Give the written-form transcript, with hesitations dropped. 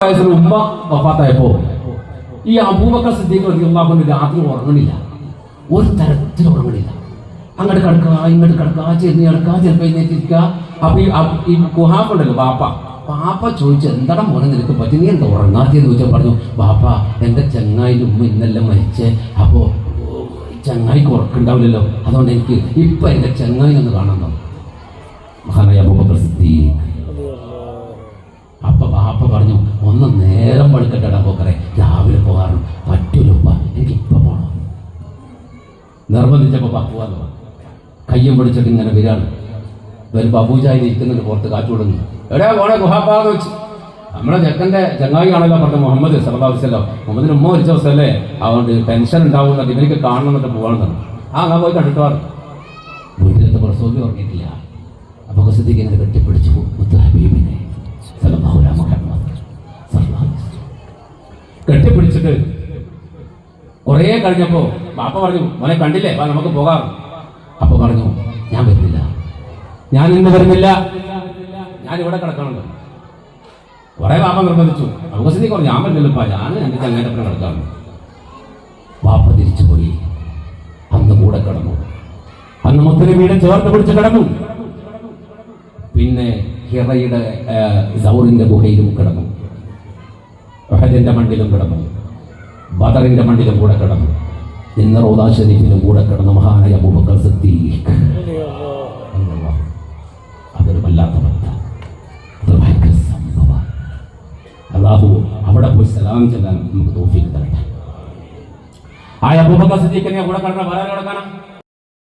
ഉമ്മ വഫാത്തായപ്പോ ഈ അബൂബക്കർ സിദ്ദീഖ് റളിയല്ലാഹു അൻഹു രാത്രി ഉറങ്ങണില്ല, ഒരു തരത്തിൽ ഉറങ്ങണില്ല. അങ്ങോട്ട് കിടക്കുക, ഇങ്ങോട്ട് കിടക്കുക, ചെന്ന് കിടക്കുക, ചിലപ്പോൾ എഴുന്നേറ്റിരിക്കുക. അപ്പൊ ഈ കുഹാഫ ഉണ്ടല്ലോ പാപ്പ ചോദിച്ചു, എന്താണ് മോനെ നിനക്ക് പറ്റി, നീ എന്താ ഉറങ്ങാത്തിയെന്ന് ചോദിച്ചാൽ പറഞ്ഞു, ബാപ്പ എൻ്റെ ചങ്ങായിൻ്റെ ഉമ്മ ഇന്നെല്ലാം മരിച്ചേ, അപ്പോൾ ചങ്ങായിക്ക് ഉറക്കുണ്ടാവില്ലല്ലോ, അതുകൊണ്ട് എനിക്ക് ഇപ്പൊ എൻ്റെ ചങ്ങായി ഒന്ന് കാണണം. മഹാനായ അബൂബക്കർ സിദ്ദീഖ്. അപ്പൊ ബാപ്പ പറഞ്ഞു, ഒന്ന് നേരം വെളുക്കട്ടെടാ പോക്കറെ, രാവിലെ പോകാറുണ്ട്. പറ്റൂലുപ്പ, എനിക്ക് ഇപ്പൊ പോകണം. നിർബന്ധിച്ചപ്പോ പോവാന്ന് പറഞ്ഞു. കയ്യും പിടിച്ചിട്ട് ഇങ്ങനെ വരാണ്. വരുമ്പോ അബൂജാഹിൽ ഇരിക്കുന്നുണ്ട്, പുറത്ത് കാറ്റ് വിടുന്നു. എവിടെയാ പോണേ ഗുഹാപ്പാന്ന് വെച്ച്. നമ്മളെ ചെക്കൻ്റെ ചങ്ങായി ആണല്ലോ പറഞ്ഞു മുഹമ്മദ് സല്ലല്ലാഹു അലൈഹി വസല്ലം. മുഹമ്മദിന് ഉമ്മ മരിച്ച ദിവസമല്ലേ, അതുകൊണ്ട് ടെൻഷൻ ഉണ്ടാവുന്നത്, ഇവർക്ക് കാണണം എന്നിട്ട് പോകാണെന്ന് പറഞ്ഞു. അങ്ങനെ പോയി കണ്ടിട്ട് പറഞ്ഞു. വീട്ടിലത്തെ പ്രസവം ഉറങ്ങിയിട്ടില്ല. അപ്പൊ സിദ്ദീഖ് ഇങ്ങനെ കെട്ടിപ്പിടിച്ചു മുത്ത് ഹബീബിനെ കെട്ടിപ്പിടിച്ചിട്ട് കുറെ കഴിഞ്ഞപ്പോ ബാപ്പ പറഞ്ഞു, മോനെ കണ്ടില്ലേ, നമുക്ക് പോകാം. അപ്പൊ പറഞ്ഞു, ഞാൻ വരുന്നില്ല, ഞാൻ ഇന്ന് വരുന്നില്ല, ഞാൻ ഇവിടെ കിടക്കണല്ലോ. കുറെ ബാപ്പ നിർബന്ധിച്ചു. അബൂബക്കർ സിദ്ദീഖ് പറഞ്ഞു, ഞാൻ വരുന്നില്ലപ്പാ, ഞാൻ എന്റെ ചങ്ങായിട്ടപ്പുറം കിടക്കാറുണ്ട്. ബാപ്പ തിരിച്ചുപോയി. അന്ന് കൂടെ കിടന്നു, അന്ന് മുത്തനബിയുടെ ചേർത്ത് പിടിച്ച് കിടന്നു. പിന്നെ ഹിറയുടെ സൗറിന്റെ ഗുഹയിലും കിടന്നു, ഉഹദിന്റെ മണ്ണിലും കിടന്നു, ബദറിന്റെ മണ്ണിലും കൂടെ കിടന്നു, ഇന്ന് റൗദാ ശരീഫിലും കൂടെ കിടന്നു മഹാനായ അബൂബക്കർ സിദ്ദീഖ്. അതൊരു വല്ലാത്ത ബന്ധം, അതൊരു ഭയങ്കര സംഭവം. അല്ലാഹു അവിടെ പോയി സലാം ചെല്ലാൻ നമുക്ക് തൗഫീഖ് തരട്ടെ. ആ അബൂബക്കർ സിദ്ദീഖിനെ കൂടെ കിടന്ന വേറെ കിടക്കണം.